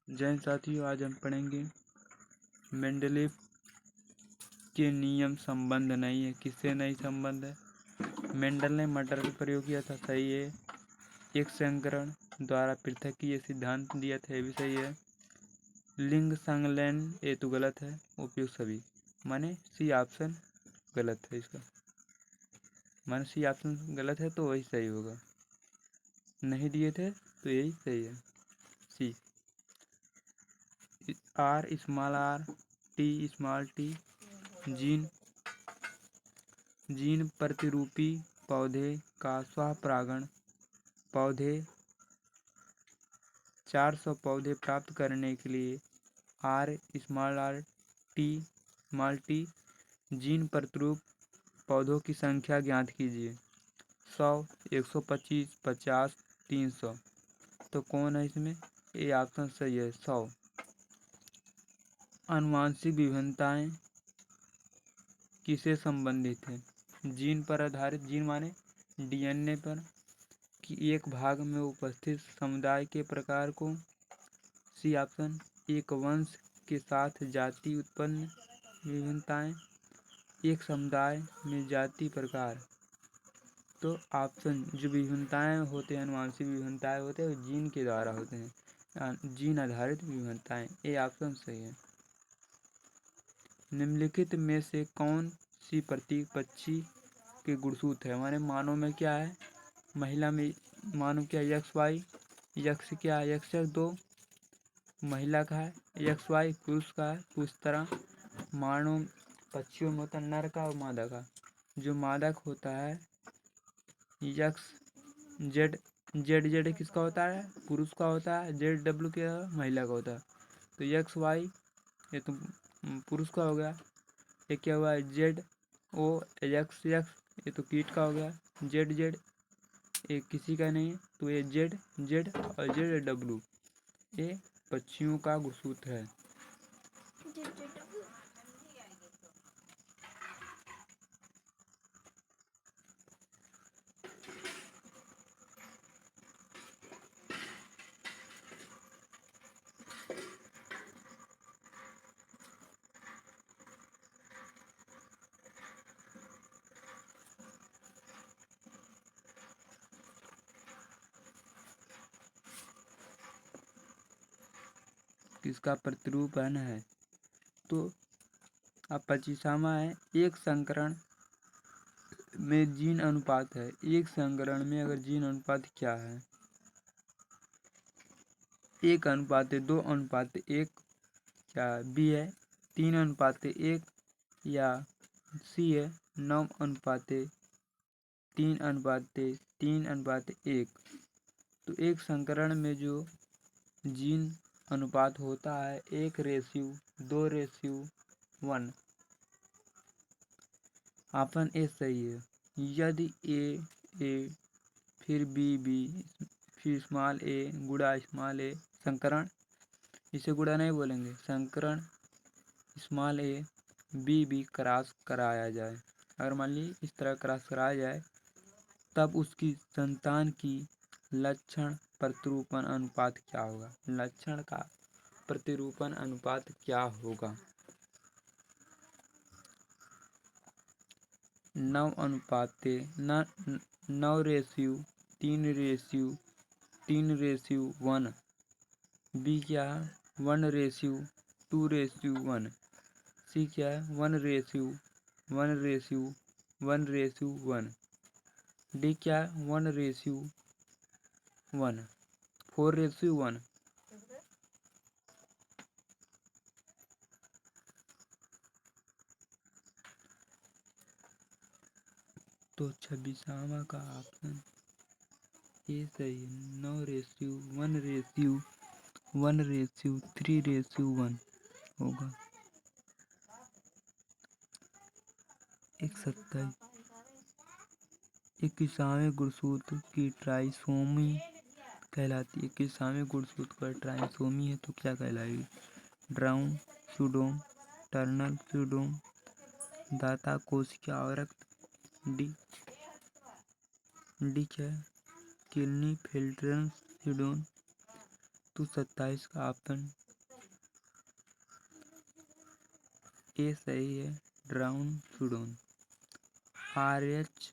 जय साथियों, आज हम पढ़ेंगे मेंडलीव के नियम। संबंध नहीं है, किससे नहीं संबंध है। मेंडल ने मटर का प्रयोग किया था, सही है। एक संकरण द्वारा पृथक ये सिद्धांत दिया था, ये भी सही है। लिंग संलयन ये तो गलत है। उपयुक्त सभी माने सी ऑप्शन गलत है। इसका माने सी ऑप्शन गलत है तो वही सही होगा। नहीं दिए थे तो यही सही है, C. R T small t gene प्रतिरूपी पौधे का स्वपरागण। पौधे 400 पौधे प्राप्त करने के लिए आर स्मॉल टी जीन प्रतिरूप पौधों की संख्या ज्ञात कीजिए। 100, 125, 50, 300। तो कौन है इसमें? ये ऑप्शन सही है, 100। आनुवांशिक विभिन्नताएं किससे संबंधित है? जीन पर आधारित, जीन माने डीएनए पर, कि एक भाग में उपस्थित समुदाय के प्रकार को। C option. एक वंश के साथ जाति उत्पन्न विभिन्नताएं, एक समुदाय में जाति प्रकार। तो ऑप्शन जो विभिन्नताएं होते हैं, आनुवांशिक विभिन्नताएं होते हैं, वो जीन के द्वारा होते हैं, जीन आधारित विभिन्नताएं। ये ऑप्शन सही है। निम्नलिखित में से कौन सी प्रतीक पक्षी के गुणसूत्र है? हमारे मानव में क्या है? महिला में मानव क्या है? XY। यक्ष क्या है? XX2। महिला का है XY। पुरुष का है उस तरह। मानव पक्षियों में होता है नर का और मादा का। जो मादक होता है यक्ष। जेड जेड जेड किसका होता है? पुरुष का होता है। ZW क्या है? महिला का होता है। तो XY ये तो पुरुष का हो गया। ये क्या हुआ? ZO यक्ष ये तो कीट का हो गया। ZZ ये किसी का नहीं है, तो ये Z और ZW ये पक्षियों का गुणसूत्र है। किसका प्रतिरूपण है? तो अब 25वां है। एक संकरण में जीन अनुपात है। एक संकरण में अगर जीन अनुपात क्या है? 1:2:1 क्या बी है? 3:1 या सी है 9:3:3:1। तो एक संकरण में जो जीन अनुपात होता है 1:2:1। ऑप्शन ए सही है। यदि ए फिर बी फिर स्मॉल ए गुणा स्मॉल ए संकरण, इसे गुणा नहीं बोलेंगे, संकरण स्मॉल ए बी क्रॉस कराया जाए। अगर मान ली इस तरह क्रॉस कराया जाए तब उसकी संतान की लक्षण प्रतिरूपण अनुपात क्या होगा? लक्षण का प्रतिरूपण अनुपात क्या होगा? 9:3:3:1। बी क्या है? 1:2:1। सी क्या है? 1:1:1:1। डी क्या है? 1:1 4:1। तो 26वां का ऑप्शन ये सही है। 9:1:1:3:1 होगा। 21वें गुणसूत्र की ट्राइसोमी कहलाती है। 21वें गुणसूत्र पर ट्राइसोमी है तो क्या कहलाएगी? ड्राउन स्यूडोम, टर्नल स्यूडोम, दाता कोशिका आवरक। डी क्या है? किडनी फिल्ट्रेंस स्यूडोम, तो 27 का ऑप्शन ए सही है, डाउन सिंड्रोम। RH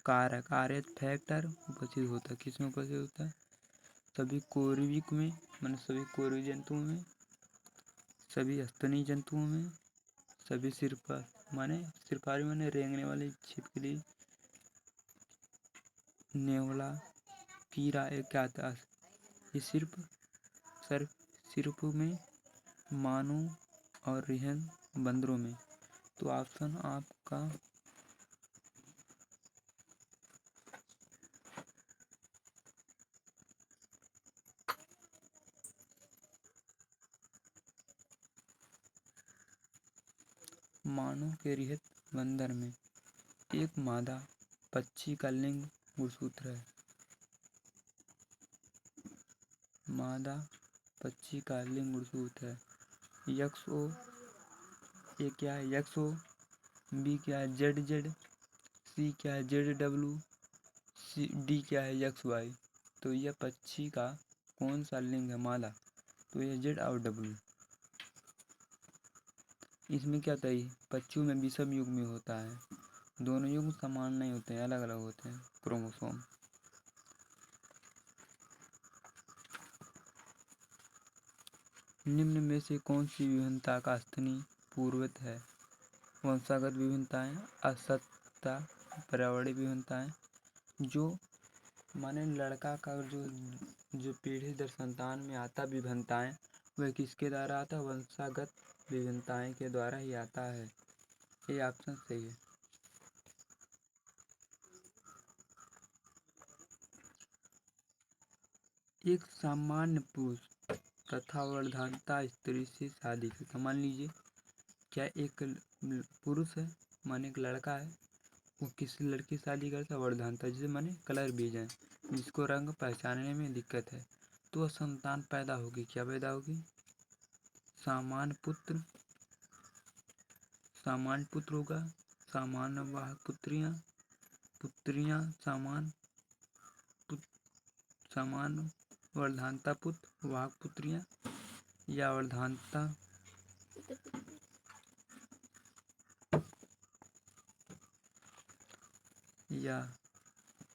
कारक, RH फैक्टर उपस्थित होता है, किसमें उपस्थित होता है? सभी कोर्विक में, माने सभी कोर्वी जंतुओं में, सभी स्तनी जंतुओं में, सभी सिरपारी माने रेंगने वाली छिपकली, नेवला, कीड़ा, एक क्या आता है? ये सिर्फ में, मानव और रिहन बंदरों में। तो ऑप्शन आपका मानव के रिहत बंदर में एक मादा पक्षी का लिंग गुणसूत्र है। मादा पक्षी का लिंग गुणसूत्र है XO। ए क्या है? XO। B क्या है? ZZ। C क्या है? ZW। D क्या है? XY। तो यह पक्षी का कौन सा लिंग है मादा? तो यह Z और W। इसमें क्या था, पक्षियों में विषम युग में होता है, दोनों युग समान नहीं होते हैं, अलग अलग होते हैं क्रोमोसोम। निम्न में से कौन सी विभिन्नता का स्तनी पूर्वत है? वंशागत विभिन्नताएं, असतता, पर्यावरणीय विभिन्नताएं। जो माने लड़का का जो पीढ़ी दर संतान में आता विभिन्नताएं, वह किसके द्वारा आता? वंशागत विभिन्नताएं के द्वारा ही आता है। ये ऑप्शन सही है। एक सामान्य पुरुष तथा वर्धांता स्त्री से शादी करता, मान लीजिए क्या एक पुरुष है, माने एक लड़का है, वो किसी लड़की से शादी करता है वर्धांता, जिसे माने कलर बीज है, जिसको रंग पहचानने में दिक्कत है, तो वह संतान पैदा होगी, क्या पैदा होगी? सामान्य पुत्र होगा, सामान्य वाहक पुत्रियां, सामान्य वर्धांता पुत्र वाहक पुत्रियां, या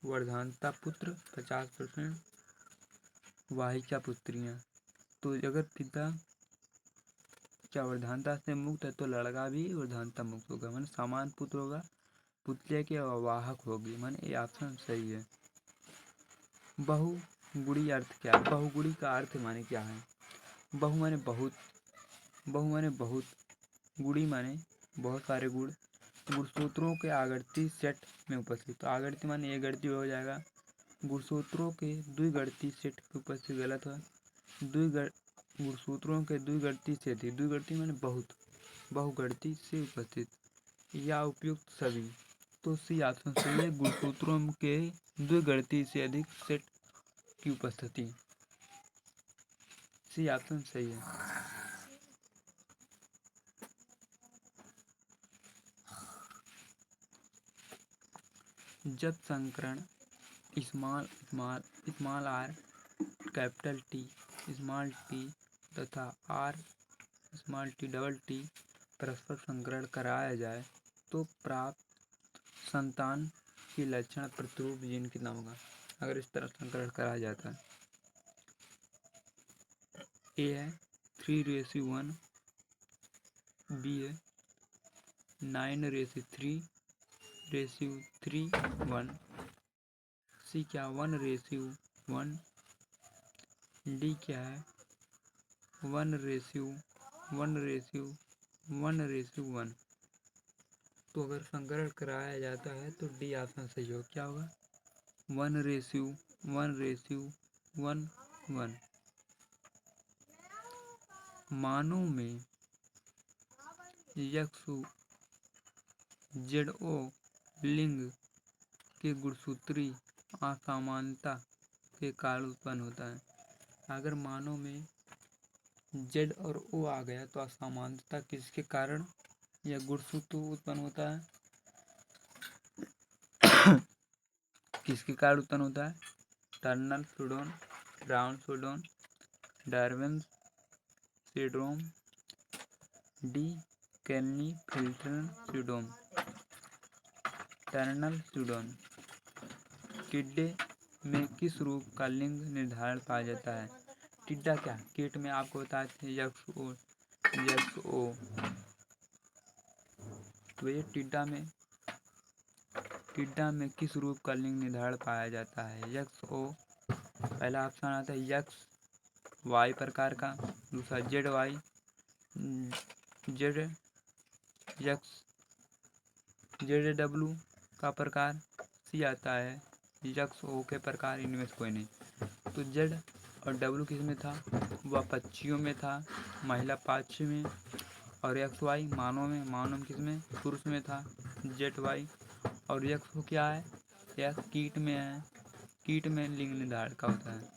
वर्धांता पुत्र 50% वाहिका पुत्रियां। तो अगर पिता क्या वर्धांता से मुक्त है तो लड़का भी वर्धांता मुक्त होगा, माने समान पुत्र होगा, पुत्रिया के वाहक होगी, माने ये ऑप्शन सही है। बहुगुणी अर्थ क्या है? बहुगुणी का अर्थ माने क्या है? बहु माने बहुत, गुणी माने बहुत सारे गुण, गुणसूत्रों के आवर्ती सेट में उपस्थित। तो आवर्ती माने एक गणती हो जाएगा, गुणसूत्रों के द्विगणती सेट की उपस्थिति गलत है। गुणसूत्रों के द्विगणती से थी, द्विगणती माने बहुत, बहुगणती से उपस्थित या उपयुक्त सभी। तो सी ऑप्शन सही है, गुणसूत्रों के द्विगणती से अधिक सेट की उपस्थिति। सी ऑप्शन सही है। जब संकरण small R, capital T, small t तथा R small t double t परस्पर संकरण कराया जाए तो प्राप्त संतान की लक्षण प्रतिरूप जीन कितना होगा? अगर इस तरह संकरण कराया जाता है, ए है 3:1, बी है 9:3:1, सी क्या 1:1, डी क्या है 1:1:1। तो अगर संकरण कराया जाता है तो डी ऑप्शन सही हो, क्या होगा? 1:1:1। मानव में XO ZO लिंग के गुणसूत्री असामान्यता के कारण उत्पन्न होता है। अगर मानव में Z और O आ गया तो असामान्यता किसके कारण यह गुणसूत्र उत्पन्न होता है? किसके कारण उत्पन्न होता है? टर्नर सूडोन, ब्राउन सूडोन, Darwin syndrome, D Klinefelter syndrome, Turner syndrome. टिड्डे में किस रूप का लिंग निर्धारण पाया जाता है? टिड्डा क्या, कीट में आपको बताए थे यक्ष ओ। तो ये टिड्डा में किस रूप का लिंग निर्धारण पाया जाता है? यक्ष ओ। पहला ऑप्शन आता है यक्ष वाई प्रकार का, दूसरा जेड वाई, जेड यक्ष जेड डब्लू का प्रकार, सी आता है यक्ष ओ के प्रकार, इनमें से कोई नहीं। तो जेड और डब्लू किस में था? वह पक्षियों में था, महिला पाक्षी में। और यक्ष वाई मानव में किस में? पुरुष में था, जेड वाई। और यक्ष क्या है? यह कीट में है, कीट में लिंग निर्धारण का होता है।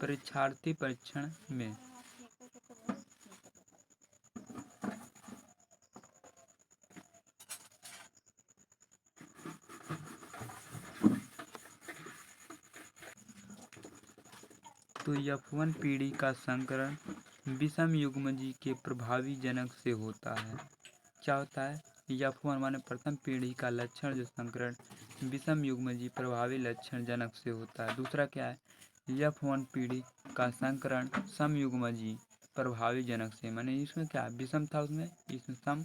परीक्षार्थी परीक्षण में तो F1 पीढ़ी का संकरण विषम युग्मजी के प्रभावी जनक से होता है। क्या होता है? F1 माने प्रथम पीढ़ी का लक्षण जो संकरण विषम युग्मजी प्रभावी लक्षण जनक से होता है। दूसरा क्या है? F1 पीढ़ी का संकरण समयुग्मजी प्रभावी जनक से, माने इसमें क्या विषम था, इसमें सम।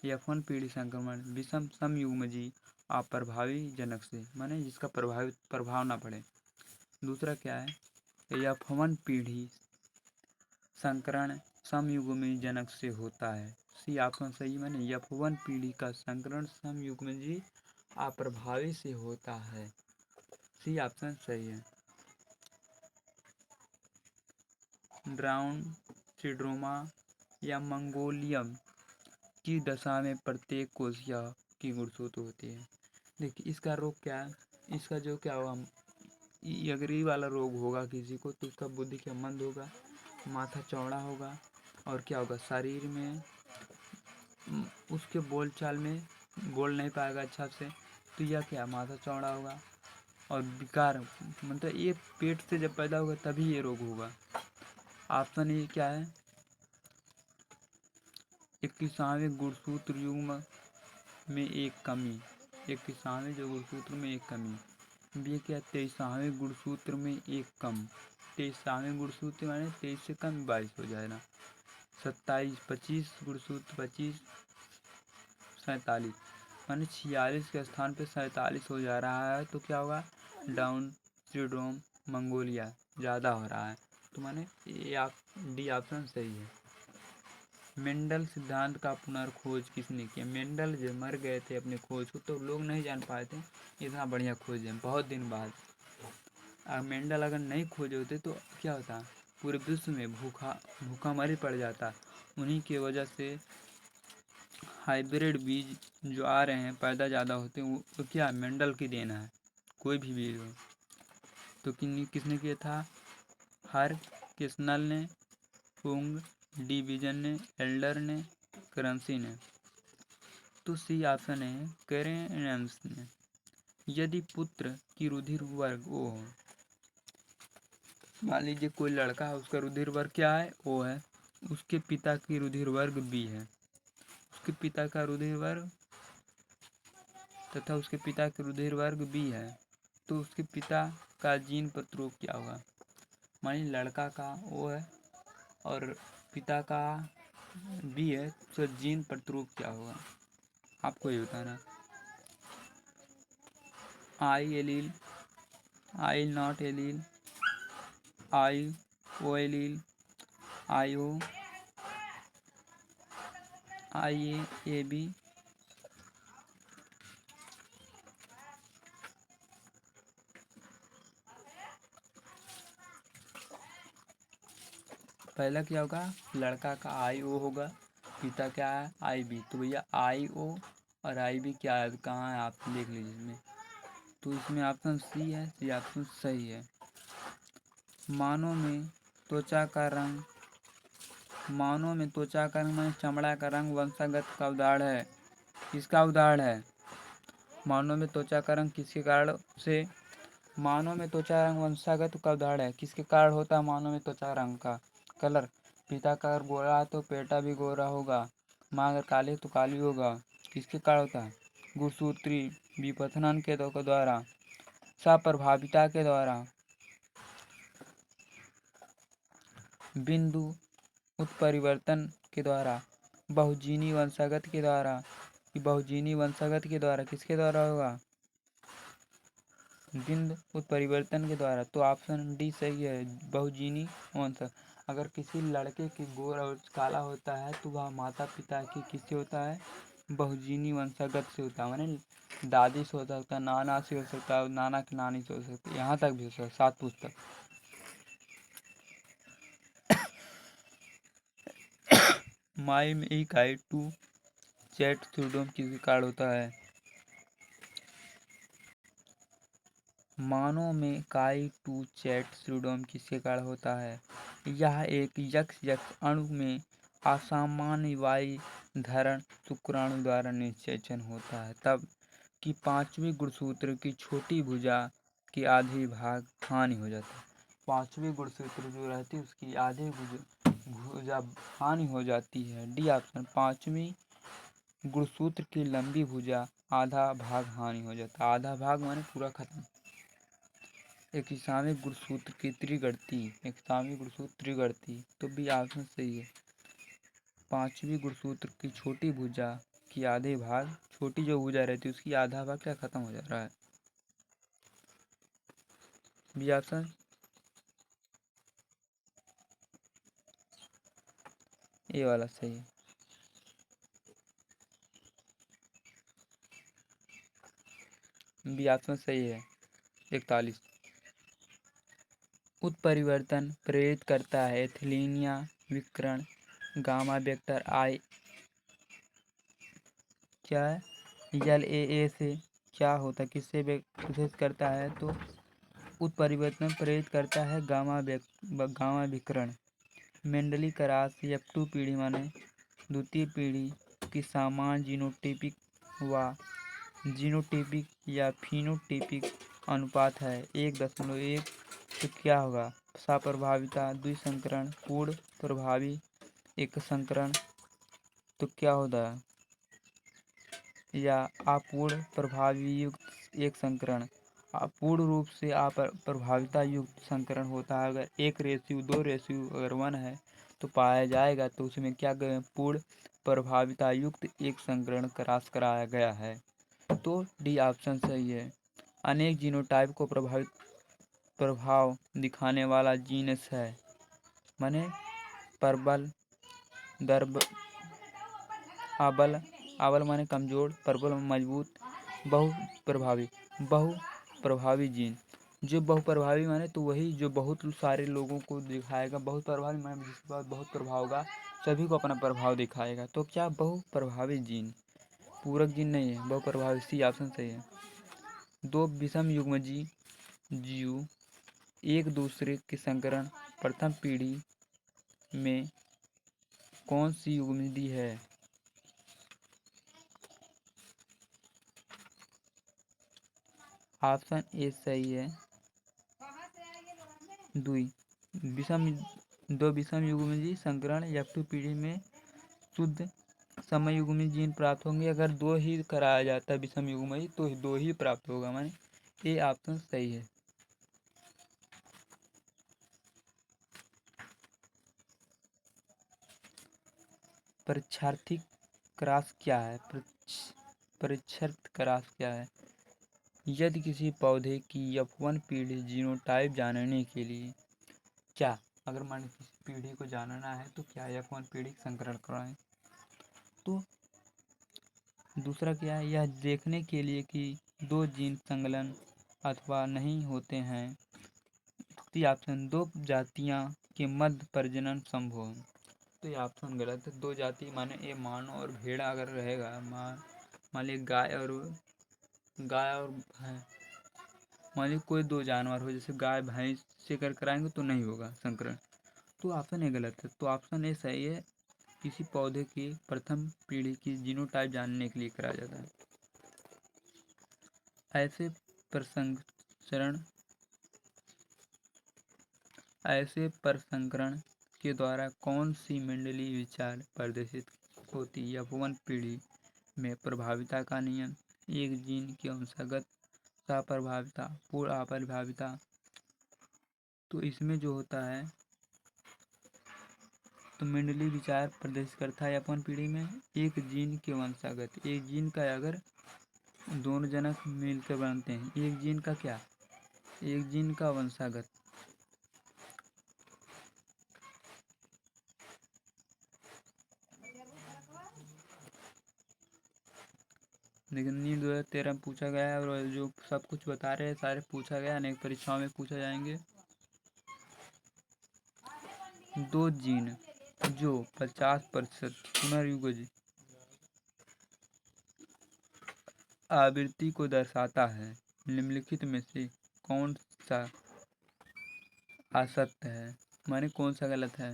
F1 पीढ़ी संक्रमण विषम समयुग्मजी अप्रभावी जनक से, माने जिसका प्रभाव ना पड़े। दूसरा क्या है? F1 पीढ़ी संकरण समयुग्मी जनक से होता है। सी ऑप्शन सही, माने F1 पीढ़ी का संकरण समयुग्मजी अप्रभावी से होता है। सी ऑप्शन सही है। डाउन सिंड्रोमा या मंगोलियम की दशा में प्रत्येक कोशिका की गुणसूत्र होती है। देखिए इसका रोग क्या है? इसका जो क्या होगा, अगर ये वाला रोग होगा किसी को तो उसका बुद्धि क्या मंद होगा, माथा चौड़ा होगा, और क्या होगा शरीर में उसके बोलचाल में बोल नहीं पाएगा अच्छा से। तो यह क्या माथा चौड़ा होगा और विकार, मतलब ये पेट से जब पैदा होगा तभी ये रोग होगा। ऑप्शन ए क्या है? 21वें गुणसूत्र युग्म में एक कमी, 21वें जो गुणसूत्र में एक कमी। बी क्या? 23वें गुणसूत्र में एक कम। 23वें गुणसूत्र माने 23 से कम 22 हो जाएगा। 27 25 गुणसूत्र 25 47, माने 46 के स्थान पे 47 हो जा रहा है। तो क्या होगा? डाउन सिंड्रोम मंगोलिया ज़्यादा हो रहा है। तो माने ये डी ऑप्शन सही है। मेंडल सिद्धांत का पुनर्खोज किसने किया? मेंडल जब मर गए थे अपने खोज को तो लोग नहीं जान पाए थे, इतना बढ़िया खोज है बहुत दिन बाद। मेंडल अगर नहीं खोजे होते तो क्या होता? पूरे विश्व में भूखमरी पड़ जाता। उन्हीं की वजह से हाइब्रिड बीज जो आ रहे हैं पैदा ज़्यादा होते हैं, वो क्या मेंडल की देन है। कोई भी बीज हो तो किसने किया था? हर किस्नल ने, पुंग डिवीजन ने, एल्डर ने, करंसी ने। तो सी ऑप्शन है कैरेनस ने। यदि पुत्र की रुधिर वर्ग ओ हो, मान लीजिए कोई लड़का है उसका रुधिर वर्ग क्या है? ओ है। उसके पिता की रुधिर वर्ग बी है, उसके पिता का रुधिर वर्ग तथा उसके पिता की रुधिर वर्ग बी है, तो उसके पिता का जीन प्रतिरूप क्या होगा? मानिए लड़का का ओ है और पिता का बी है, तो जीन प्रतिरूप क्या होगा? आपको ये बताना। I allele, I not allele, I O allele, I O, I A B. पहला क्या होगा? लड़का का आई ओ होगा, पिता क्या है? आई बी। तो भैया आई ओ और आई बी क्या है, कहाँ है, आप देख लीजिए इसमें। तो इसमें ऑप्शन सी है, सी ऑप्शन सही है। मानव में त्वचा का रंग माने चमड़ा का रंग वंशागत का उदाहरण है। किसका उदाहरण है? मानव में त्वचा का रंग किसके कारण से मानव में त्वचा रंग वंशागत का उदाहरण है। किसके कारण होता है मानव में त्वचा रंग का कलर? पिता का अगर गोरा है तो बेटा भी गोरा होगा, माँ अगर काली है तो काली होगा। किसके कारण होता है? गुणसूत्री विपथनन के द्वारा, सप्रभाविता के द्वारा, बिंदु उत्परिवर्तन के द्वारा, बहुजीनी वंशागत के द्वारा। बहुजीनी वंशागत के द्वारा किसके द्वारा होगा? बिंदु उत्परिवर्तन के द्वारा। तो ऑप्शन डी सही है, बहुजीनी वंश। अगर किसी लड़के की गोरा और काला होता है तो वह माता पिता की किससे होता है? बहुजीनी वंशागत से होता है। माने दादी से हो सकता है, नाना से हो सकता है, नाना की नानी से हो सकता है, यहाँ तक भी हो सकता है, 7 पुस्तक। माई में एक आई टू चैट सिंड्रोम किसके कारण होता है? मानव में काई टू चैट सिंड्रोम किसके कारण होता है? यह एक यक्ष अणु में असामान्य वायु धरण शुक्राणु द्वारा निषेचन होता है, तब कि 5वीं गुणसूत्र की छोटी भुजा की आधी भाग हानि हो जाता है। 5वीं गुणसूत्र जो रहती है उसकी आधी भुजा हानि हो जाती है। डी ऑप्शन, 5वीं गुणसूत्र की लंबी भुजा आधा भाग हानि हो जाता है। आधा भाग माने पूरा खत्म। एक इस्लामिक गुणसूत्र की त्रिगणती, तो बी ऑप्शन सही है। 5वीं गुणसूत्र की छोटी भुजा की आधे भाग, छोटी जो भुजा रहती है उसकी आधा भाग क्या खत्म हो जा रहा है? बी ऑप्शन ए वाला सही है। बी ऑप्शन सही है। 41 उत्परिवर्तन प्रेरित करता है एथिलीनिया विकिरण गामा वेक्टर आई क्या है? LAA से क्या होता है, किससे प्रेरित करता है? तो उत्परिवर्तन प्रेरित करता है गामा विकिरण। मेंडली क्रॉस F2 पीढ़ी माने द्वितीय पीढ़ी की समान जीनोटाइपिक या फिनोटाइपिक अनुपात है 1.1, तो क्या होगा? सप्रभाविता द्विसंकरण पूर्ण प्रभावी एक संकरण, तो क्या होता है? या अपूर्ण प्रभावी युक्त एक संकरण। अपूर्ण रूप से अप्रभाविता युक्त संकरण होता है। अगर 1:2 अगर 1 है तो पाया जाएगा तो उसमें क्या पूर्ण प्रभाविता युक्त एक संकरण क्रॉस कराया गया है। तो डी ऑप्शन सही है। अनेक जीनोटाइप को प्रभाव दिखाने वाला जीनस है, माने प्रबल, दर्ब, अबल माने कमजोर, प्रबल मजबूत, बहुप्रभावी जीन। जो बहुप्रभावी माने तो वही जो बहुत सारे लोगों को दिखाएगा। बहुत प्रभावी माने जिसके पास बहुत प्रभाव होगा, सभी को अपना प्रभाव दिखाएगा। तो क्या बहुप्रभावी जीन, पूरक जीन नहीं है, बहुप्रभावी। सी ऑप्शन सही है। 2 विषम युग्मजी जीव एक दूसरे के संकरण प्रथम पीढ़ी में कौन सी युग्मजी है? ऑप्शन ए सही है। 2 विषम युग्मजी संकरण F2 पीढ़ी में शुद्ध समय युग्मी जीन प्राप्त होंगे। अगर 2 ही कराया जाता है विषम युग्मजी तो 2 ही प्राप्त होगा, माने ए ऑप्शन सही है। परीक्षार्थी क्रॉस क्या है? परीक्षार्थ क्रॉस क्या है? यदि किसी पौधे की F1 पीढ़ी जीनोटाइप जानने के लिए क्या, अगर मान किसी पीढ़ी को जानना है तो क्या F1 पीढ़ी संकरण कराएं। तो दूसरा क्या है? यह देखने के लिए कि 2 जीन संलग्न अथवा नहीं होते हैं। सी ऑप्शन, 2 जातियां के मध्य प्रजनन संभव है। तो ये ऑप्शन गलत है। 2 जाति माने ये मानव और भेड़ा अगर रहेगा, मान ली गाय और मान ली कोई 2 जानवर हो, जैसे गाय भैंस से कर कराएंगे तो नहीं होगा संकरण। तो ऑप्शन ए गलत है। तो ऑप्शन ए सही है। किसी पौधे की प्रथम पीढ़ी की जीनोटाइप जानने के लिए कराया जाता है। ऐसे प्रसंस्करण ऐसे प्रसंस्करण के द्वारा कौन सी मंडलीय विचार प्रदर्शित होती है? F1 पीढ़ी में प्रभाविता का नियम, एक जीन की वंशागत सप्रभाविता, पूर्ण अप्रभाविता। तो इसमें जो होता है तो मंडलीय विचार प्रदर्शित करता है F1 पीढ़ी में एक जीन के वंशागत, एक जीन का अगर दोनों जनक मिलकर बनते हैं, एक जीन का क्या, एक जीन का वंशागत। लेकिन नीट 2013 में पूछा गया है और जो सब कुछ बता रहे हैं सारे पूछा गया, अनेक परीक्षाओं में पूछा जाएंगे। दो जीन जो 50% पुनर्युगज आवृत्ति को दर्शाता है, निम्नलिखित में से कौन सा असत्य है, माने कौन सा गलत है?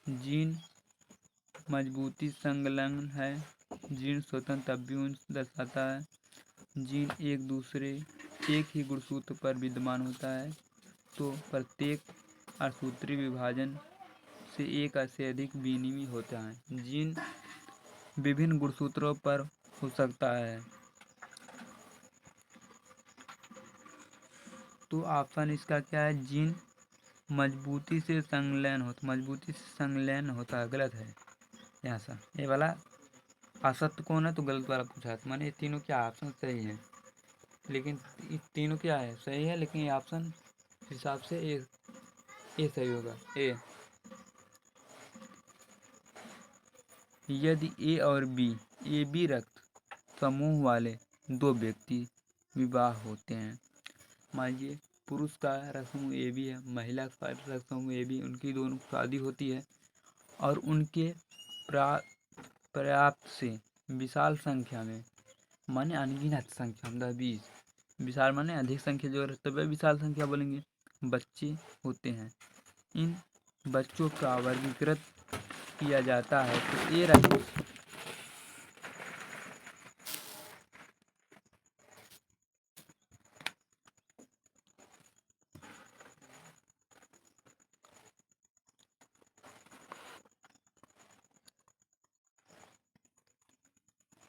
जीन मजबूती संलग्न है, जीन स्वतंत्र अभ्युंश दर्शाता है, जीन एक ही गुणसूत्र पर विद्यमान होता है, तो प्रत्येक असूत्री विभाजन से एक से अधिक विनिमय होता है, जीन विभिन्न गुणसूत्रों पर हो सकता है। तो ऑप्शन इसका क्या है? जीन मजबूती से संलग्न होता है, गलत है यहाँ से। ये वाला असत्य कौन है तो गलत वाला पूछा है, माने ये तीनों क्या ऑप्शन सही है, लेकिन ये तीनों क्या है सही है, लेकिन ये ऑप्शन हिसाब से ए सही होगा। यदि ए और ए बी रक्त समूह वाले दो व्यक्ति विवाह होते हैं, मानिए पुरुष का रक्त समूह ए बी है, महिला का रक्त समूह ए बी, उनकी दोनों शादी होती है और उनके पर्याप्त से विशाल संख्या में, माने अनगिनत संख्या, 10-20, विशाल माने अधिक संख्या जो तब विशाल संख्या बोलेंगे, बच्चे होते हैं। इन बच्चों का वर्गीकृत किया जाता है तो ए रक्त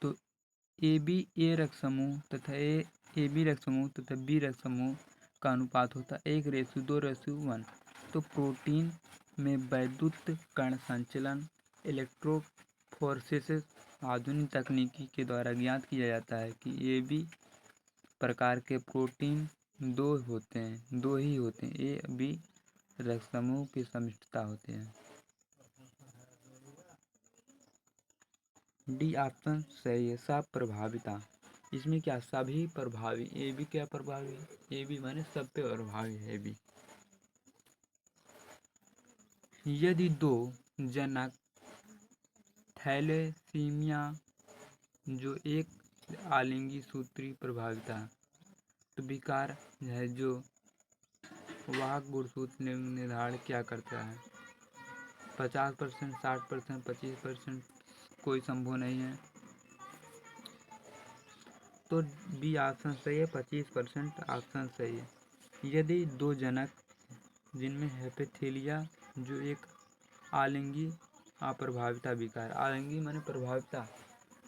तो ए रक्त समूह तथा ए बी रक्त समूह तथा बी रक्त समूह का अनुपात होता है 1:2:1। तो प्रोटीन में वैद्युत कण संचलन इलेक्ट्रोफोरेसिस आधुनिक तकनीकी के द्वारा ज्ञात किया जाता है कि ए बी प्रकार के प्रोटीन दो ही होते हैं, ए बी रक्त समूह की समष्टता होते हैं। डी ऑप्शन सही है, सब प्रभाविता। इसमें क्या सभी प्रभावी, ए बी क्या प्रभावी, ए बी माने सब पे प्रभावी है ए बी। यदि दो जनक थैलेसीमिया जो एक आलिंगी सूत्री प्रभाविता, तो विकार है जो वाहक गुणसूत्र निर्धारण क्या करता है? 50%, 60%, 25%, कोई संभव नहीं है, तो बी ऑप्शन सही है, 25% ऑप्शन सही है। यदि दो जनक जिनमें हेपेथीलिया जो एक आलिंगी अप्रभाविता विकार, आलिंगी माने प्रभाविता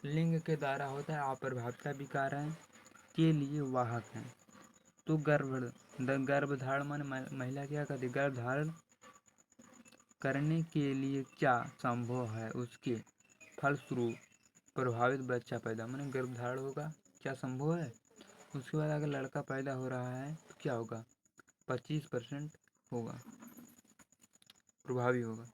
लिंग के द्वारा होता है, अप्रभाविता विकार है के लिए वाहक है, तो गर्भधारण माने महिला क्या करती, गर्भधारण करने के लिए क्या संभव है, उसके फलस्वरूप प्रभावित बच्चा पैदा, माने गर्भधारण होगा, क्या संभव है, उसके बाद अगर लड़का पैदा हो रहा है तो क्या होगा, 25% होगा, प्रभावी होगा।